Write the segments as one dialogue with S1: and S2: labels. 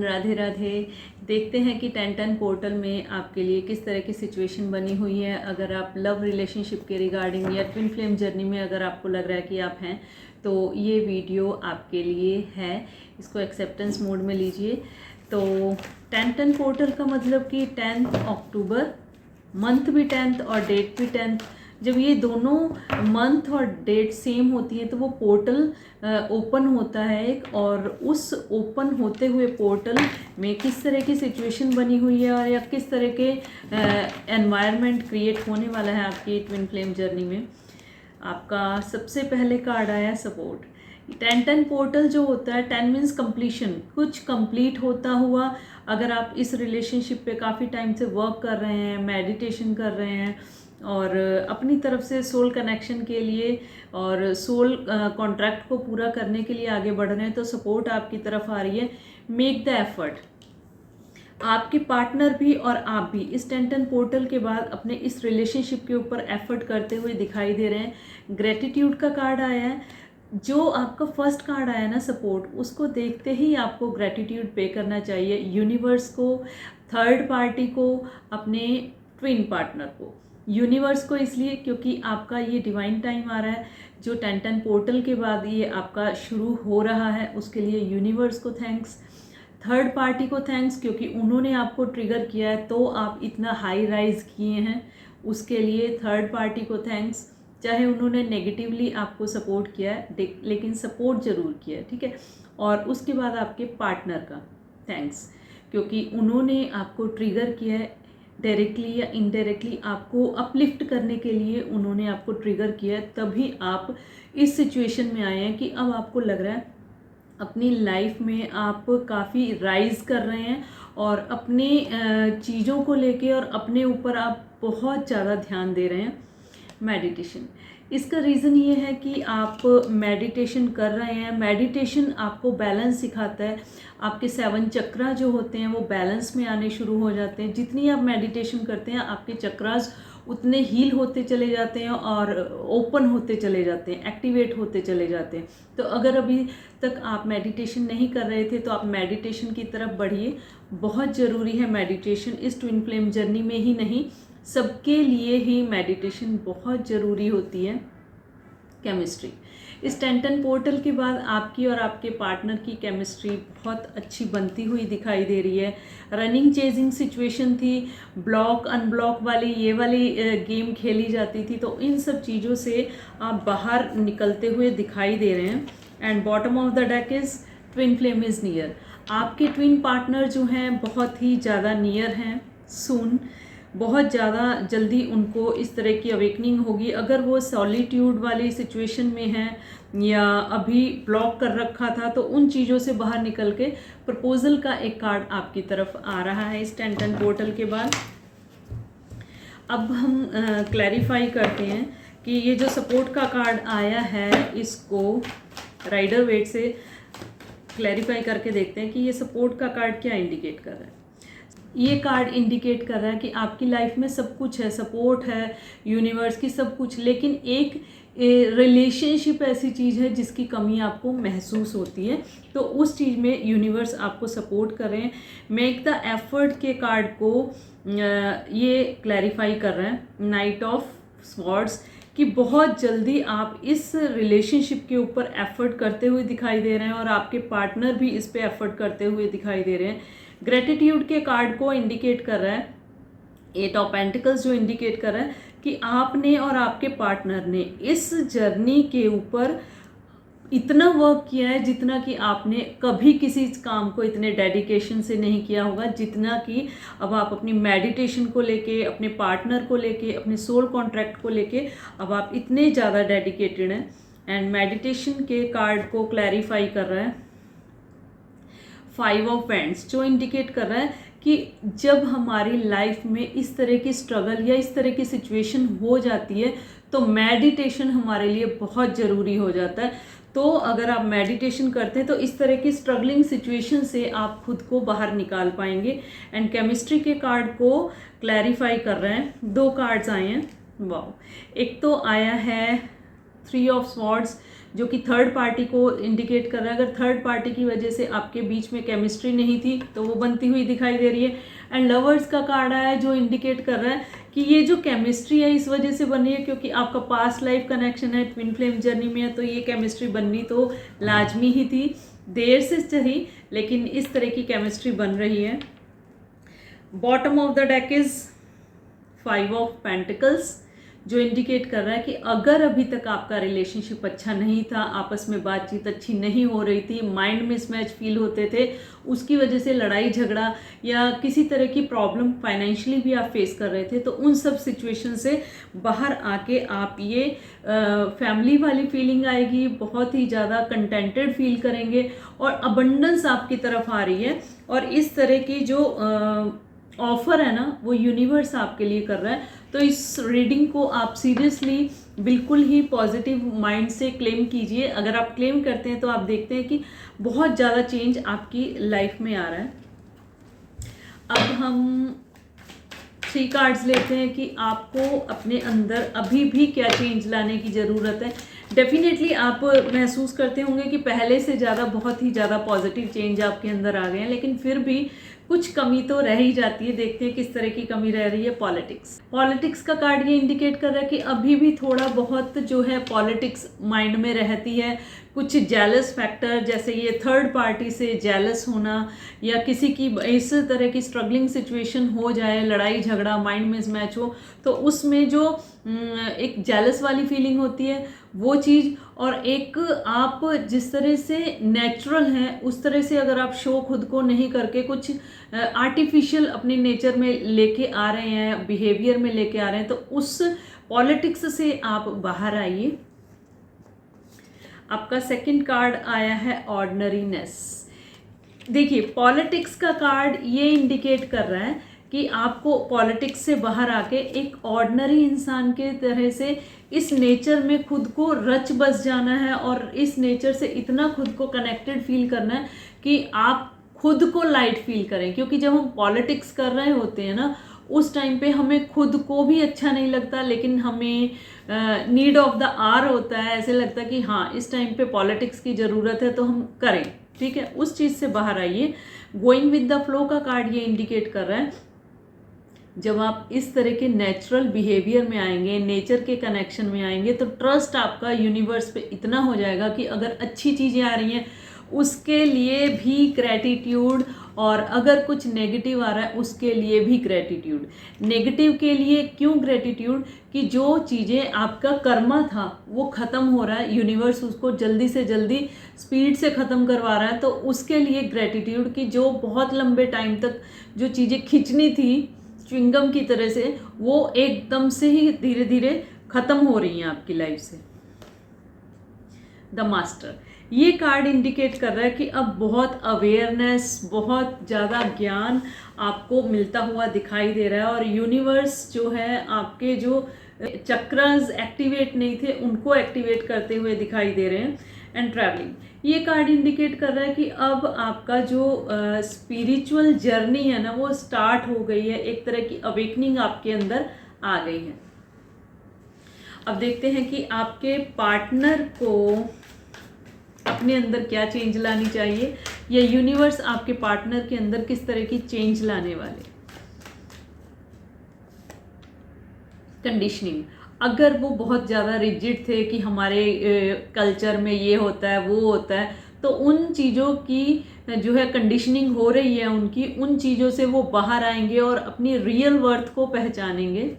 S1: राधे राधे। देखते हैं कि 1010 पोर्टल में आपके लिए किस तरह की सिचुएशन बनी हुई है। अगर आप लव रिलेशनशिप के रिगार्डिंग या ट्विन फ्लेम जर्नी में अगर आपको लग रहा है कि आप हैं तो ये वीडियो आपके लिए है। इसको एक्सेप्टेंस मोड में लीजिए। तो 1010 पोर्टल का मतलब कि 10 अक्टूबर, मंथ भी 10th और डेट भी 10th। जब ये दोनों मंथ और डेट सेम होती है तो वो पोर्टल ओपन होता है एक, और उस ओपन होते हुए पोर्टल में किस तरह की सिचुएशन बनी हुई है और या किस तरह के एनवायरनमेंट क्रिएट होने वाला है आपकी ट्विन फ्लेम जर्नी में। आपका सबसे पहले कार्ड आया सपोर्ट। 1010 पोर्टल जो होता है, 10 मीन्स कंप्लीशन, कुछ कंप्लीट होता हुआ। अगर आप इस रिलेशनशिप पे काफ़ी टाइम से वर्क कर रहे हैं, मेडिटेशन कर रहे हैं और अपनी तरफ से सोल कनेक्शन के लिए और सोल कॉन्ट्रैक्ट को पूरा करने के लिए आगे बढ़ रहे हैं, तो सपोर्ट आपकी तरफ आ रही है। Make the effort. आपके पार्टनर भी और आप भी इस 1010 पोर्टल के बाद अपने इस रिलेशनशिप के ऊपर एफर्ट करते हुए दिखाई दे रहे हैं। ग्रेटिट्यूड का कार्ड आया है। जो आपका फर्स्ट कार्ड आया ना सपोर्ट, उसको देखते ही आपको ग्रेटिट्यूड पे करना चाहिए यूनिवर्स को, थर्ड पार्टी को, अपने ट्विन पार्टनर को। यूनिवर्स को इसलिए क्योंकि आपका ये डिवाइन टाइम आ रहा है, जो 1010 पोर्टल के बाद ये आपका शुरू हो रहा है, उसके लिए यूनिवर्स को थैंक्स। थर्ड पार्टी को थैंक्स क्योंकि उन्होंने आपको ट्रिगर किया है तो आप इतना हाई राइज किए हैं, उसके लिए थर्ड पार्टी को थैंक्स। चाहे उन्होंने नेगेटिवली आपको सपोर्ट किया है लेकिन सपोर्ट ज़रूर किया है, ठीक है। और उसके बाद आपके पार्टनर का थैंक्स क्योंकि उन्होंने आपको ट्रिगर किया है, डायरेक्टली या इनडायरेक्टली आपको अपलिफ्ट करने के लिए उन्होंने आपको ट्रिगर किया है। तभी आप इस सिचुएशन में आए हैं कि अब आपको लग रहा है अपनी लाइफ में आप काफ़ी राइज कर रहे हैं और अपने चीज़ों को लेके और अपने ऊपर आप बहुत ज़्यादा ध्यान दे रहे हैं। मेडिटेशन, इसका रीज़न ये है कि आप मेडिटेशन कर रहे हैं। मेडिटेशन आपको बैलेंस सिखाता है। आपके 7 चक्रा जो होते हैं वो बैलेंस में आने शुरू हो जाते हैं। जितनी आप मेडिटेशन करते हैं आपके चक्रास उतने हील होते चले जाते हैं और ओपन होते चले जाते हैं, एक्टिवेट होते चले जाते हैं। तो अगर अभी तक आप मेडिटेशन नहीं कर रहे थे तो आप मेडिटेशन की तरफ बढ़िए। बहुत ज़रूरी है मेडिटेशन, इस ट्विन फ्लेम जर्नी में ही नहीं, सबके लिए ही मेडिटेशन बहुत ज़रूरी होती है। केमिस्ट्री, इस 1010 पोर्टल के बाद आपकी और आपके पार्टनर की केमिस्ट्री बहुत अच्छी बनती हुई दिखाई दे रही है। रनिंग चेजिंग सिचुएशन थी, ब्लॉक अनब्लॉक वाली ये वाली गेम खेली जाती थी, तो इन सब चीज़ों से आप बाहर निकलते हुए दिखाई दे रहे हैं। And bottom of the deck is twin flame is near. आपके ट्विन पार्टनर जो हैं बहुत ही ज़्यादा नियर हैं, सून, बहुत ज़्यादा जल्दी उनको इस तरह की अवेकनिंग होगी। अगर वो सॉलिट्यूड वाली सिचुएशन में हैं या अभी ब्लॉक कर रखा था तो उन चीज़ों से बाहर निकल के प्रपोजल का एक कार्ड आपकी तरफ आ रहा है इस 1010 पोर्टल के बाद। अब हम क्लैरिफाई करते हैं कि ये जो सपोर्ट का कार्ड आया है इसको राइडर वेट से क्लैरिफाई करके देखते हैं कि ये सपोर्ट का कार्ड क्या इंडिकेट कर रहा है। ये कार्ड इंडिकेट कर रहा है कि आपकी लाइफ में सब कुछ है, सपोर्ट है यूनिवर्स की, सब कुछ, लेकिन एक रिलेशनशिप ऐसी चीज़ है जिसकी कमी आपको महसूस होती है, तो उस चीज़ में यूनिवर्स आपको सपोर्ट कर रहे हैं। मेक द एफर्ट के कार्ड को ये क्लैरिफाई कर रहे हैं। नाइट ऑफ स्वॉर्ड्स कि बहुत जल्दी आप इस रिलेशनशिप के ऊपर एफर्ट करते हुए दिखाई दे रहे हैं और आपके पार्टनर भी इस पे एफर्ट करते हुए दिखाई दे रहे हैं। ग्रेटिट्यूड के कार्ड को इंडिकेट कर रहा है 8 ऑफ पेंटिकल्स, जो इंडिकेट कर रहा है कि आपने और आपके पार्टनर ने इस जर्नी के ऊपर इतना वर्क किया है जितना कि आपने कभी किसी काम को इतने डेडिकेशन से नहीं किया होगा, जितना कि अब आप अपनी मेडिटेशन को लेके, अपने पार्टनर को लेके, अपने सोल कॉन्ट्रैक्ट को लेके अब आप इतने ज़्यादा डेडिकेटेड हैं। एंड मेडिटेशन के कार्ड को क्लैरिफाई कर रहा है 5 ऑफ वैंड्स, जो इंडिकेट कर रहा है कि जब हमारी लाइफ में इस तरह की स्ट्रगल या इस तरह की सिचुएशन हो जाती है तो मेडिटेशन हमारे लिए बहुत ज़रूरी हो जाता है। तो अगर आप मेडिटेशन करते हैं तो इस तरह की स्ट्रगलिंग सिचुएशन से आप खुद को बाहर निकाल पाएंगे। एंड केमिस्ट्री के कार्ड को क्लैरिफाई कर रहे हैं। 2 कार्ड्स आए हैं, वाओ। एक तो आया है 3 ऑफ स्वॉर्ड्स जो कि थर्ड पार्टी को इंडिकेट कर रहा है। अगर थर्ड पार्टी की वजह से आपके बीच में केमिस्ट्री नहीं थी तो वो बनती हुई दिखाई दे रही है। एंड लवर्स का कार्ड आया है जो इंडिकेट कर रहा है कि ये जो केमिस्ट्री है इस वजह से बनी है क्योंकि आपका पास्ट लाइफ कनेक्शन है, ट्विन फ्लेम जर्नी में है, तो ये केमिस्ट्री बननी तो लाजमी ही थी, देर से सही लेकिन इस तरह की केमिस्ट्री बन रही है। Bottom of the deck is 5 of pentacles, जो इंडिकेट कर रहा है कि अगर अभी तक आपका रिलेशनशिप अच्छा नहीं था, आपस में बातचीत अच्छी नहीं हो रही थी, माइंड मिसमैच फील होते थे, उसकी वजह से लड़ाई झगड़ा या किसी तरह की प्रॉब्लम फाइनेंशियली भी आप फेस कर रहे थे, तो उन सब सिचुएशन से बाहर आके आप ये फैमिली वाली फीलिंग आएगी, बहुत ही ज़्यादा कंटेंटेड फील करेंगे और अबंडेंस आपकी तरफ आ रही है। और इस तरह की जो ऑफर है ना वो यूनिवर्स आपके लिए कर रहा है। तो इस रीडिंग को आप सीरियसली बिल्कुल ही पॉजिटिव माइंड से क्लेम कीजिए। अगर आप क्लेम करते हैं तो आप देखते हैं कि बहुत ज़्यादा चेंज आपकी लाइफ में आ रहा है। अब हम 3 कार्ड्स लेते हैं कि आपको अपने अंदर अभी भी क्या चेंज लाने की ज़रूरत है। डेफिनेटली आप महसूस करते होंगे कि पहले से ज़्यादा बहुत ही ज़्यादा पॉजिटिव चेंज आपके अंदर आ गए हैं, लेकिन फिर भी कुछ कमी तो रह ही जाती है। देखते हैं किस तरह की कमी रह रही है। पॉलिटिक्स का कार्ड ये इंडिकेट कर रहा है कि अभी भी थोड़ा बहुत जो है पॉलिटिक्स माइंड में रहती है। कुछ जेलस फैक्टर, जैसे ये थर्ड पार्टी से जेलस होना या किसी की इस तरह की स्ट्रगलिंग सिचुएशन हो जाए, लड़ाई झगड़ा, माइंड मिसमैच हो, तो उसमें जो एक जेलस वाली फीलिंग होती है वो चीज़, और एक आप जिस तरह से नेचुरल हैं उस तरह से अगर आप शो खुद को नहीं करके कुछ आर्टिफिशियल अपने नेचर में लेके आ रहे हैं, बिहेवियर में लेके आ रहे हैं, तो उस पॉलिटिक्स से आप बाहर आइए। आपका सेकंड कार्ड आया है ऑर्डिनरीनेस। देखिए, पॉलिटिक्स का कार्ड ये इंडिकेट कर रहा है कि आपको पॉलिटिक्स से बाहर आके एक ऑर्डिनरी इंसान के तरह से इस नेचर में खुद को रच बस जाना है और इस नेचर से इतना खुद को कनेक्टेड फील करना है कि आप खुद को लाइट फील करें। क्योंकि जब हम पॉलिटिक्स कर रहे होते हैं ना, उस टाइम पे हमें खुद को भी अच्छा नहीं लगता, लेकिन हमें नीड ऑफ द आवर होता है। ऐसे लगता है कि हाँ, इस टाइम पे पॉलिटिक्स की ज़रूरत है तो हम करें। ठीक है, उस चीज़ से बाहर आइए। गोइंग विद द फ्लो का कार्ड ये इंडिकेट कर रहा है, जब आप इस तरह के नेचुरल बिहेवियर में आएंगे, नेचर के कनेक्शन में आएंगे, तो ट्रस्ट आपका यूनिवर्स पे इतना हो जाएगा कि अगर अच्छी चीज़ें आ रही हैं उसके लिए भी ग्रैटिट्यूड, और अगर कुछ नेगेटिव आ रहा है उसके लिए भी ग्रैटिट्यूड। नेगेटिव के लिए क्यों ग्रैटिट्यूड? कि जो चीज़ें आपका कर्मा था वो ख़त्म हो रहा है, यूनिवर्स उसको जल्दी से जल्दी स्पीड से ख़त्म करवा रहा है, तो उसके लिए ग्रैटिट्यूड। कि जो बहुत लंबे टाइम तक जो चीज़ें खींचनी थी च्युइंगम की तरह से, वो एकदम से ही धीरे धीरे ख़त्म हो रही हैं आपकी लाइफ से। द मास्टर, ये कार्ड इंडिकेट कर रहा है कि अब बहुत अवेयरनेस, बहुत ज़्यादा ज्ञान आपको मिलता हुआ दिखाई दे रहा है, और यूनिवर्स जो है आपके जो चक्रस एक्टिवेट नहीं थे उनको एक्टिवेट करते हुए दिखाई दे रहे हैं। एंड ट्रैवलिंग, ये कार्ड इंडिकेट कर रहा है कि अब आपका जो स्पिरिचुअल जर्नी है ना वो स्टार्ट हो गई है, एक तरह की अवेकनिंग आपके अंदर आ गई है। अब देखते हैं कि आपके पार्टनर को अपने अंदर क्या चेंज लानी चाहिए, या यूनिवर्स आपके पार्टनर के अंदर किस तरह की चेंज लाने वाले। कंडीशनिंग, अगर वो बहुत ज़्यादा रिजिड थे कि हमारे कल्चर में ये होता है वो होता है, तो उन चीज़ों की जो है कंडीशनिंग हो रही है उनकी, उन चीज़ों से वो बाहर आएंगे और अपनी रियल वर्थ को पहचानेंगे।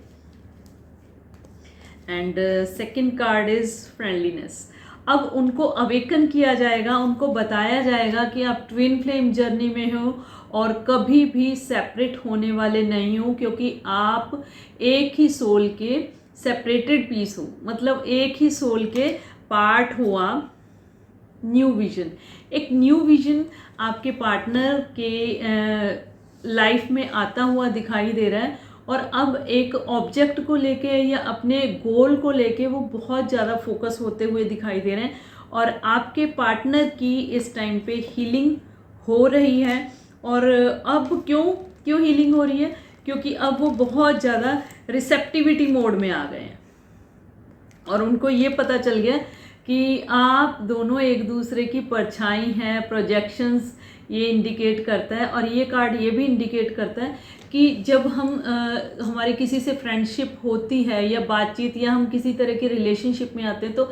S1: And second card is friendliness. अब उनको अवेकन किया जाएगा, उनको बताया जाएगा कि आप ट्विन फ्लेम जर्नी में हो और कभी भी सेपरेट होने वाले नहीं हो, क्योंकि आप एक ही सोल के सेपरेटेड पीस हो, मतलब एक ही सोल के पार्ट हो आप। न्यू विजन, एक न्यू विजन आपके पार्टनर के लाइफ में आता हुआ दिखाई दे रहा है, और अब एक ऑब्जेक्ट को लेके या अपने गोल को लेके वो बहुत ज़्यादा फोकस होते हुए दिखाई दे रहे हैं। और आपके पार्टनर की इस टाइम पे हीलिंग हो रही है। और अब क्यों हीलिंग हो रही है? क्योंकि अब वो बहुत ज़्यादा रिसेप्टिविटी मोड में आ गए हैं और उनको ये पता चल गया कि आप दोनों एक दूसरे की परछाई हैं, प्रोजेक्शंस ये इंडिकेट करता है। और ये कार्ड ये भी इंडिकेट करता है कि जब हम हमारी किसी से फ्रेंडशिप होती है या बातचीत या हम किसी तरह के रिलेशनशिप में आते हैं तो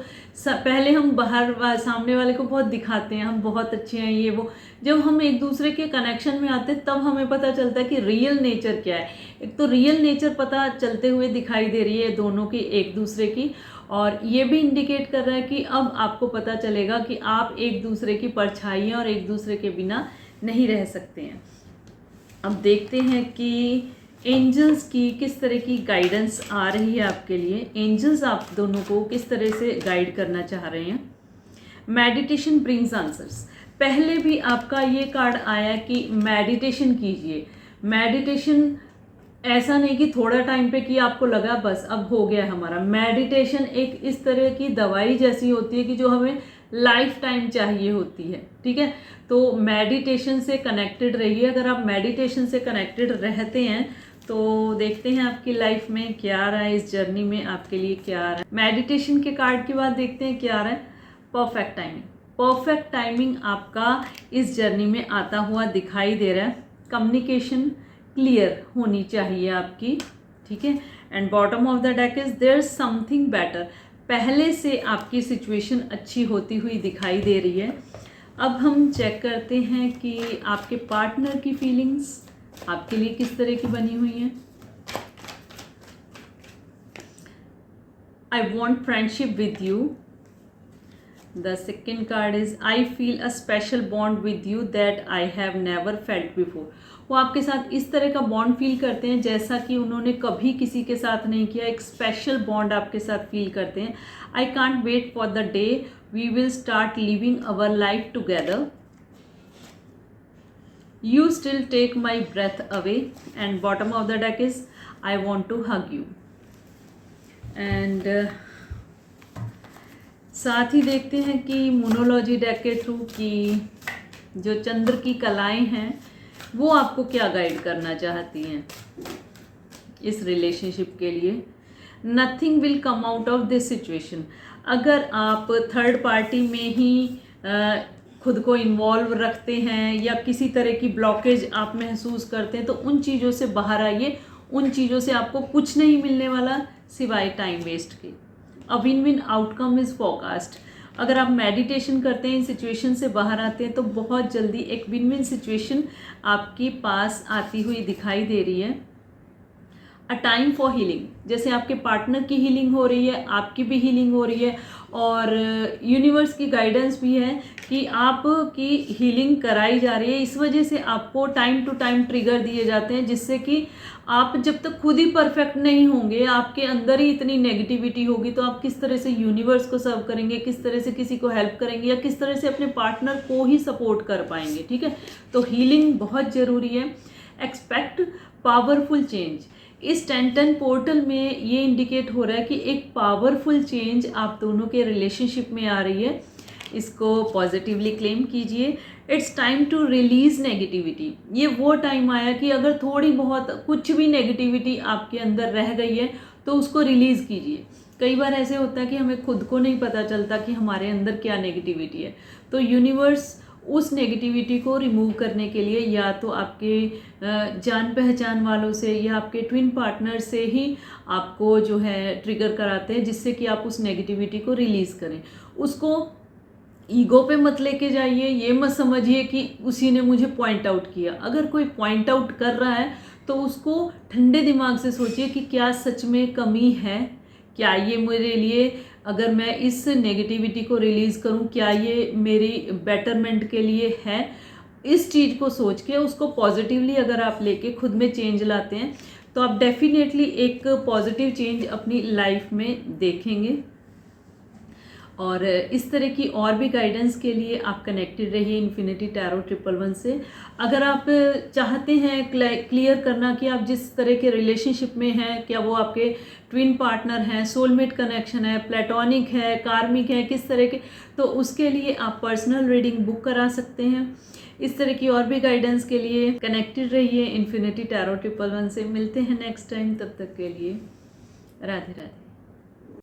S1: पहले हम बाहर सामने वाले को बहुत दिखाते हैं, हम बहुत अच्छे हैं ये वो। जब हम एक दूसरे के कनेक्शन में आते हैं तब हमें पता चलता है कि रियल नेचर क्या है। एक तो रियल नेचर पता चलते हुए दिखाई दे रही है दोनों की एक दूसरे की, और ये भी इंडिकेट कर रहा है कि अब आपको पता चलेगा कि आप एक दूसरे की परछाई हैं और एक दूसरे के बिना नहीं रह सकते हैं। अब देखते हैं कि एंजल्स की किस तरह की गाइडेंस आ रही है आपके लिए। एंजल्स आप दोनों को किस तरह से गाइड करना चाह रहे हैं। Meditation brings answers. पहले भी आपका ये कार्ड आया कि मेडिटेशन कीजिए। मेडिटेशन ऐसा नहीं कि थोड़ा टाइम पे कि आपको लगा बस अब हो गया हमारा। मेडिटेशन एक इस तरह की दवाई जैसी होती है कि जो हमें लाइफ टाइम चाहिए होती है, ठीक है। तो मेडिटेशन से कनेक्टेड रहिए। अगर आप मेडिटेशन से कनेक्टेड रहते हैं तो देखते हैं आपकी लाइफ में क्या आ रहा है, इस जर्नी में आपके लिए क्या आ रहा है। मेडिटेशन के कार्ड के बाद देखते हैं क्या आ रहा है। Perfect timing. परफेक्ट टाइमिंग आपका इस जर्नी में आता हुआ दिखाई दे रहा है। कम्युनिकेशन क्लियर होनी चाहिए आपकी, ठीक है। And bottom of the deck is there something better. पहले से आपकी सिचुएशन अच्छी होती हुई दिखाई दे रही है। अब हम चेक करते हैं कि आपके पार्टनर की फीलिंग्स आपके लिए किस तरह की बनी हुई हैं। I want friendship with you. The second card is I feel a special bond with you that I have never felt before. वो आपके साथ इस तरह का बॉन्ड फील करते हैं जैसा कि उन्होंने कभी किसी के साथ नहीं किया। एक स्पेशल बॉन्ड आपके साथ फील करते हैं। I can't wait for the day we will start living our life together. You still take my breath away. And bottom of the deck is I want to hug you. And साथ ही देखते हैं कि मोनोलॉजी deck के through कि जो चंद्र की कलाएं हैं वो आपको क्या गाइड करना चाहती हैं इस रिलेशनशिप के लिए। Nothing will come out of this situation. अगर आप थर्ड पार्टी में ही खुद को इन्वॉल्व रखते हैं या किसी तरह की ब्लॉकेज आप महसूस करते हैं तो उन चीज़ों से बाहर आइए। उन चीज़ों से आपको कुछ नहीं मिलने वाला सिवाय टाइम वेस्ट के। A win win outcome is forecast. अगर आप मेडिटेशन करते हैं, इन सिचुएशन से बाहर आते हैं तो बहुत जल्दी एक विन विन सिचुएशन आपके पास आती हुई दिखाई दे रही है। A time for healing. जैसे आपके पार्टनर की हीलिंग हो रही है, आपकी भी हीलिंग हो रही है और यूनिवर्स की गाइडेंस भी है कि आपकी हीलिंग कराई जा रही है। इस वजह से आपको टाइम टू टाइम ट्रिगर दिए जाते हैं जिससे कि आप जब तक खुद ही परफेक्ट नहीं होंगे, आपके अंदर ही इतनी नेगेटिविटी होगी तो आप किस तरह से यूनिवर्स को सर्व करेंगे, किस तरह से किसी को हेल्प करेंगे या किस तरह से अपने पार्टनर को ही सपोर्ट कर पाएंगे, ठीक है। तो हीलिंग बहुत ज़रूरी है। Expect powerful change. इस 10-10 पोर्टल में ये इंडिकेट हो रहा है कि एक पावरफुल चेंज आप दोनों के रिलेशनशिप में आ रही है। इसको पॉजिटिवली क्लेम कीजिए। It's time to release negativity. ये वो टाइम आया कि अगर थोड़ी बहुत कुछ भी नेगेटिविटी आपके अंदर रह गई है तो उसको रिलीज़ कीजिए। कई बार ऐसे होता है कि हमें खुद को नहीं पता चलता कि हमारे अंदर क्या नेगेटिविटी है, तो यूनिवर्स उस नेगेटिविटी को रिमूव करने के लिए या तो आपके जान पहचान वालों से या आपके ट्विन पार्टनर से ही आपको जो है ट्रिगर कराते हैं जिससे कि आप उस नेगेटिविटी को रिलीज़ करें। उसको ईगो पे मत लेके जाइए। ये मत समझिए कि उसी ने मुझे पॉइंट आउट किया। अगर कोई पॉइंट आउट कर रहा है तो उसको ठंडे दिमाग से सोचिए कि क्या सच में कमी है, क्या ये मेरे लिए, अगर मैं इस नेगेटिविटी को रिलीज़ करूं, क्या ये मेरी बेटरमेंट के लिए है। इस चीज़ को सोच के उसको पॉजिटिवली अगर आप लेके खुद में चेंज लाते हैं तो आप डेफिनेटली एक पॉजिटिव चेंज अपनी लाइफ में देखेंगे। और इस तरह की और भी गाइडेंस के लिए आप कनेक्टेड रहिए इन्फिनिटी टैरो 111 से। अगर आप चाहते हैं क्लियर करना कि आप जिस तरह के रिलेशनशिप में हैं, क्या वो आपके ट्विन पार्टनर हैं, सोलमेट कनेक्शन है, प्लेटोनिक है, कार्मिक है, किस तरह के, तो उसके लिए आप पर्सनल रीडिंग बुक करा सकते हैं। इस तरह की और भी गाइडेंस के लिए कनेक्टेड रहिए इन्फिनिटी टैरो 111 से। मिलते हैं नेक्स्ट टाइम, तब तक के लिए राधे राधे।